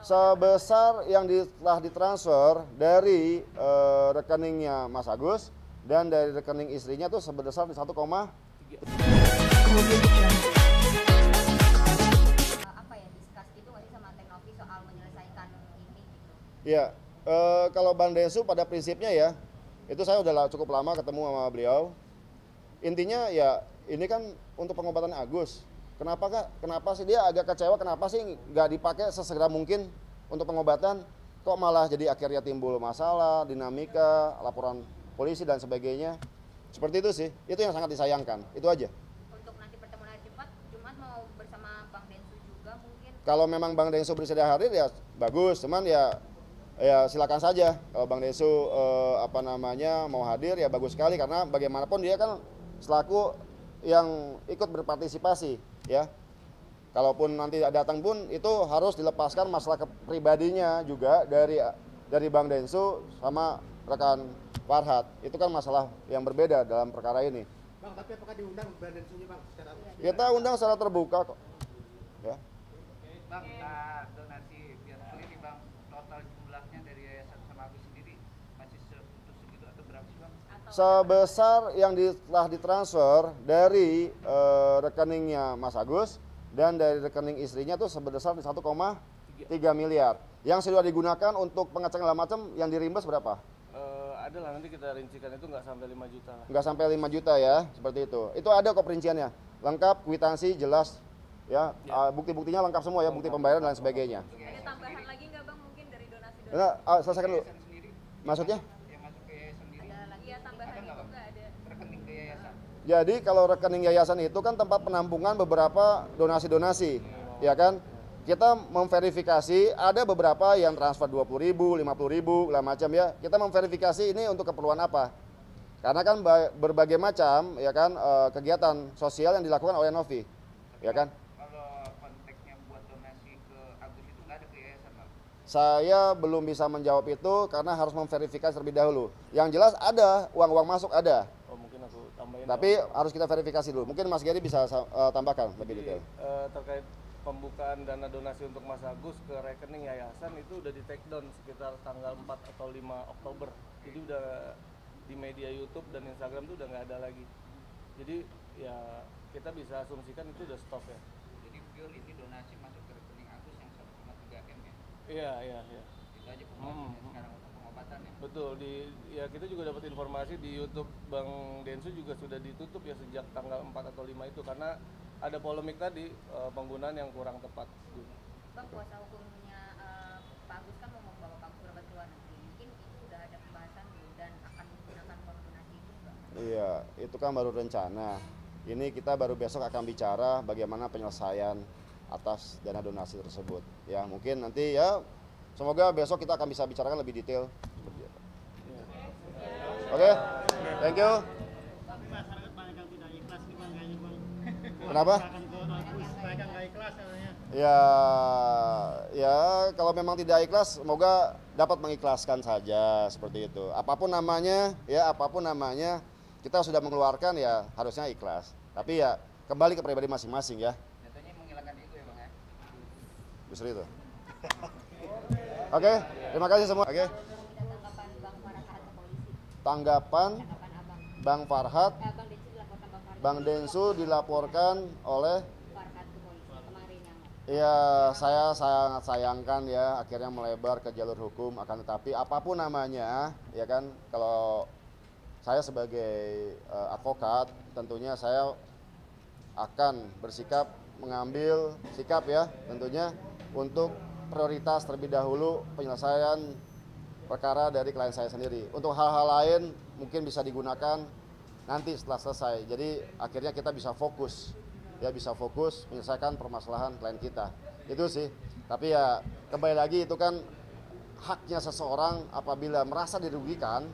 sebesar yang telah ditransfer dari rekeningnya Mas Agus dan dari rekening istrinya tuh sebesar 1,3. Apa ya, discuss gitu nggak sih sama Teknovi soal menyelesaikan ini gitu? Ya, kalau Bang Densu pada prinsipnya ya, itu saya udah cukup lama ketemu sama beliau. Intinya ya ini kan untuk pengobatan Agus. Kenapa sih dia agak kecewa, kenapa sih nggak dipakai sesegera mungkin untuk pengobatan? Kok malah jadi akhirnya timbul masalah, dinamika, laporan polisi dan sebagainya. Seperti itu sih, itu yang sangat disayangkan, itu aja. Untuk nanti pertemuan hari Jumat mau bersama Bang Densu juga mungkin? Kalau memang Bang Densu bersedia hadir ya bagus, cuman ya silakan saja. Kalau Bang Densu mau hadir ya bagus sekali, karena bagaimanapun dia kan selaku yang ikut berpartisipasi ya. Kalaupun nanti datang pun itu harus dilepaskan masalah pribadinya juga dari Bang Densu sama rekan Farhad. Itu kan masalah yang berbeda dalam perkara ini. Bang, tapi apakah diundang Bang Densunya, Bang? Kita undang secara terbuka kok. Ya. Bang, donasi biar ini Bang, total jumlahnya dari Yayasan sama Agus sendiri masih untuk segitu atau berapa sih Bang? Sebesar yang telah ditransfer dari rekeningnya Mas Agus dan dari rekening istrinya tuh sebesar 1,3 miliar. Yang sudah digunakan untuk pengecekan segala macam yang dirimbas berapa? Ada lah, nanti kita rincikan, itu nggak sampai 5 juta lah. Nggak sampai 5 juta ya, seperti itu. Itu ada kok perinciannya, lengkap, kwitansi, jelas, ya. Bukti-buktinya lengkap semua ya, bukti pembayaran dan sebagainya. Ada tambahan lagi nggak Bang mungkin dari donasi? Nah, selesaikan dulu. Yayasan sendiri Maksudnya? yang masuk ke yayasan sendiri Ada lagi ya tambahan ada nggak itu Bang? nggak ada? Rekening ke yayasan. Jadi kalau rekening yayasan itu kan tempat penampungan beberapa donasi-donasi, ya kan? Kita memverifikasi, ada beberapa yang transfer 20.000, 50.000, lah macam ya. Kita memverifikasi ini untuk keperluan apa? Karena kan berbagai macam, ya kan, kegiatan sosial yang dilakukan oleh Novi, ya kan? Kalau konteksnya buat donasi ke Agus itu nggak ada ke yayasan Bang? Saya belum bisa menjawab itu karena harus memverifikasi terlebih dahulu. Yang jelas ada, uang-uang masuk ada. Oh, mungkin aku tambahin. Tapi harus kita verifikasi dulu. Mungkin Mas Gary bisa tambahkan lebih detail. Terkait pembukaan dana donasi untuk Mas Agus ke rekening yayasan itu udah di take down sekitar tanggal 4 atau 5 Oktober. Jadi udah di media YouTube dan Instagram tuh udah nggak ada lagi. Jadi ya kita bisa asumsikan itu udah stop ya. Jadi pure ini donasi masuk ke rekening Agus yang 1,3 M ya? Iya. Itu aja pembahasannya sekarang untuk pengobatan ya? Betul, kita juga dapat informasi di YouTube Bang Densu juga sudah ditutup ya sejak tanggal 4 atau 5 itu karena ada polemik tadi penggunaan yang kurang tepat. Bang, kuasa hukumnya Pak Agus kan mau membawa Pak Agus berobat ke luar negeri. Mungkin itu udah ada pembahasan dulu dan akan menggunakan uang donasi itu enggak? Iya, itu kan baru rencana. Ini kita baru besok akan bicara bagaimana penyelesaian atas dana donasi tersebut. Ya, mungkin nanti ya semoga besok kita akan bisa bicarakan lebih detail. Oke, thank you. Tapi masyarakat banyak yang tidak ikhlas nih Bang, kayaknya Bang. Kenapa? Banyak nggak ikhlas katanya. Ya kalau memang tidak ikhlas, semoga dapat mengikhlaskan saja seperti itu. Apapun namanya, kita sudah mengeluarkan ya harusnya ikhlas. Tapi ya kembali ke pribadi masing-masing ya. Nyatanya menghilangkan ego ya Bang ya? Justru itu. Oke, terima kasih semua. Oke. Tanggapan Bang Farhad ke polisi? Tanggapan Tanggapan Abang? Bang Farhad, Bang Densu dilaporkan Bang Farhad Bang Densu dilaporkan oleh Farhad ke polisi kemarin yang ya saya sangat sayangkan ya akhirnya melebar ke jalur hukum, akan tetapi apapun namanya ya kan, kalau saya sebagai advokat tentunya saya akan bersikap mengambil sikap ya tentunya untuk prioritas terlebih dahulu penyelesaian perkara dari klien saya sendiri. Untuk hal-hal lain mungkin bisa digunakan nanti setelah selesai. Jadi akhirnya kita bisa fokus menyelesaikan permasalahan klien kita. Itu sih. Tapi ya kembali lagi itu kan haknya seseorang apabila merasa dirugikan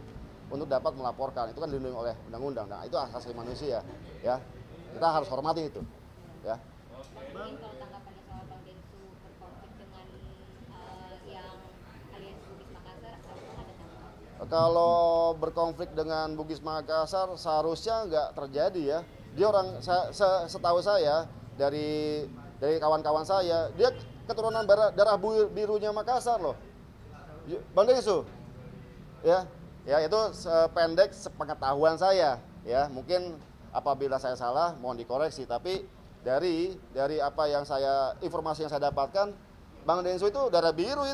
untuk dapat melaporkan. Itu kan dilindungi oleh undang-undang. Nah, itu hak asasi manusia ya. Kita harus hormati itu ya. mungkin kalau tanggapannya soal Bang Densu berkonflik dengan yang aliansi Bugis Makassar, apakah ada tanggapan? Kalau berkonflik dengan Bugis Makassar seharusnya nggak terjadi ya. Dia orang setahu saya dari kawan-kawan saya, dia keturunan darah birunya Makassar loh. Bang Densu, ya itu sependek sepengetahuan saya, ya mungkin apabila saya salah mohon dikoreksi, tapi dari apa yang informasi yang saya dapatkan, Bang Densu itu darah biru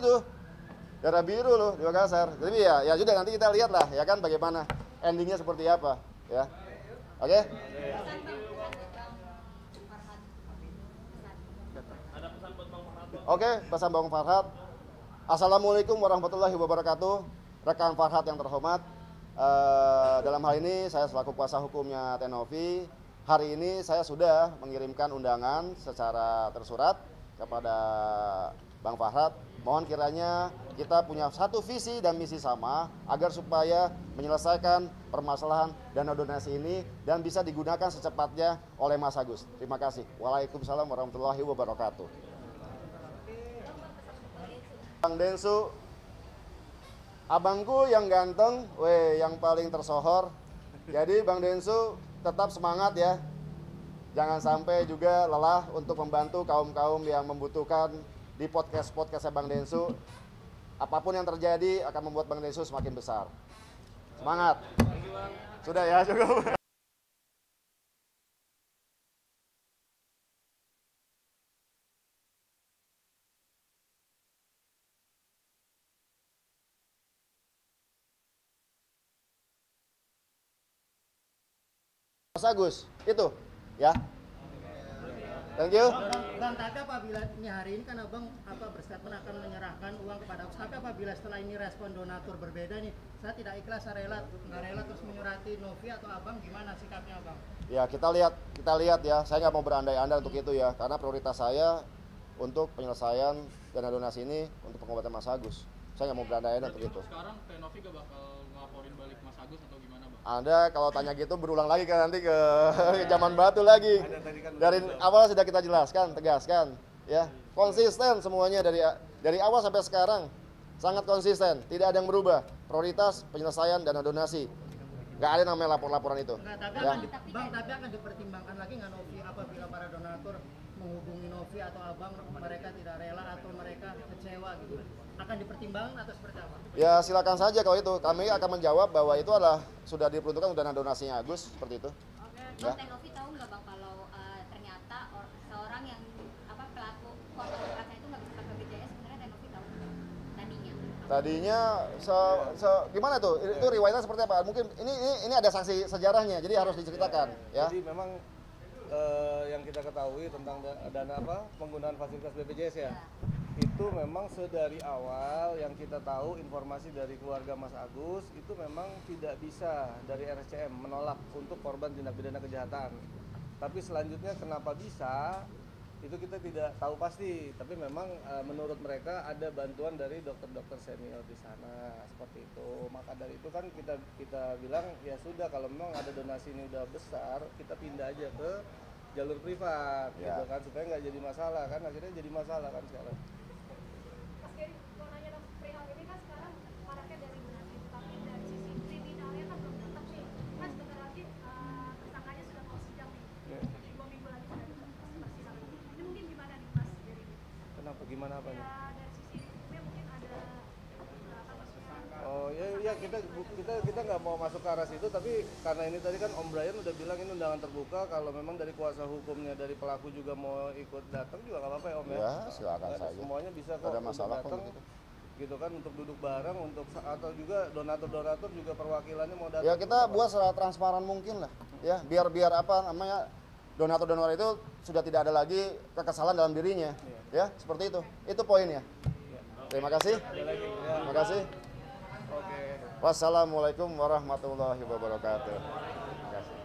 loh di Makassar. Jadi ya sudah nanti kita lihat lah ya kan bagaimana endingnya seperti apa ya. Oke? Oke, pesan Bang Farhad. Assalamualaikum warahmatullahi wabarakatuh. Rekan Farhad yang terhormat, dalam hal ini saya selaku kuasa hukumnya Tenovi, hari ini saya sudah mengirimkan undangan secara tersurat kepada Bang Farhad. Mohon kiranya kita punya satu visi dan misi sama agar supaya menyelesaikan permasalahan dana donasi ini dan bisa digunakan secepatnya oleh Mas Agus. Terima kasih. Waalaikumsalam warahmatullahi wabarakatuh. Bang Densu, abangku yang ganteng, yang paling tersohor. Jadi Bang Densu tetap semangat ya. Jangan sampai juga lelah untuk membantu kaum-kaum yang membutuhkan di podcast-podcastnya Bang Densu. Apapun yang terjadi akan membuat Bang Densu semakin besar. Semangat. Sudah ya, cukup. Mas Agus, itu ya. Thank you. Bang, tapi apabila ini hari ini kan abang berstatement akan menyerahkan uang kepada Agus, tapi apabila setelah ini respon donatur berbeda nih, saya tidak ikhlas, saya nggak rela terus menyurati Novi atau abang, gimana sikapnya abang? Ya kita lihat ya. Saya nggak mau berandai-andai untuk itu ya, karena prioritas saya untuk penyelesaian dana donasi ini untuk pengobatan Mas Agus. Saya nggak mau berandai-andai untuk itu. Sekarang Tenovi gak bakal ngelaporin balik Mas Agus atau gimana bang? Anda kalau tanya gitu berulang lagi kan nanti ke zaman batu lagi. Dari awal sudah kita jelaskan, tegaskan, ya konsisten semuanya dari awal sampai sekarang sangat konsisten, tidak ada yang berubah. Prioritas penyelesaian dana donasi, nggak ada namanya laporan itu. Tapi Ya. tapi akan dipertimbangkan lagi nggak Novi apabila para donatur menghubungi Novi atau abang, mereka tidak rela atau mereka kecewa gitu, akan dipertimbangkan atau seperti apa? Ya silakan saja kalau itu. Kami akan menjawab bahwa itu adalah sudah diperuntukkan dana donasinya Agus seperti itu. Bang Tenovi tahu nggak bang kalau ternyata seorang yang pelaku korban kekerasan itu nggak bisa pakai BPJS, sebenarnya Tenovi tahu tadinya? Tadinya gimana tuh? Itu riwayatnya seperti apa? Mungkin ini ada saksi sejarahnya, jadi harus diceritakan ya. Jadi memang yang kita ketahui tentang dana penggunaan fasilitas BPJS ya, itu memang sedari awal yang kita tahu informasi dari keluarga Mas Agus itu memang tidak bisa dari RSCM menolak untuk korban tindak pidana kejahatan. Tapi selanjutnya kenapa bisa itu kita tidak tahu pasti, tapi memang menurut mereka ada bantuan dari dokter-dokter senior di sana seperti itu. Maka dari itu kan kita bilang ya sudah, kalau memang ada donasi ini udah besar, kita pindah aja ke jalur privat ya. gitu kan, supaya nggak jadi masalah kan. Akhirnya jadi masalah kan sekarang. Mas Geri, mau nanya dong, perihal ini kan sekarang maraknya dari donasi, tapi dari sisi kriminalnya kan belum datang nih. Mas bentar lagi tersangkanya sudah mau sidang nih. 2 minggu lagi sudah persidangan. Ini mungkin gimana nih Mas Geri? Kenapa, gimana apa nih? Ya dari sisi hukumnya mungkin ada apa maksudnya? Oh ya kita nggak mau masuk ke arah situ, tapi karena ini tadi kan Om Brian udah bilang ini undangan terbuka, kalau memang dari kuasa hukumnya dari pelaku juga mau ikut datang juga nggak apa-apa ya Om ya. Ya silakan saja. Semuanya bisa kok. Ada untuk masalah kok datang, gitu. gitu kan, untuk duduk bareng, untuk atau juga donatur juga perwakilannya mau datang. Ya kita buat secara transparan mungkin lah, ya biar donatur itu sudah tidak ada lagi kekesalan dalam dirinya, ya seperti itu. Itu poinnya. Terima kasih. Terima kasih. Oke. Wassalamualaikum warahmatullahi wabarakatuh. Terima kasih.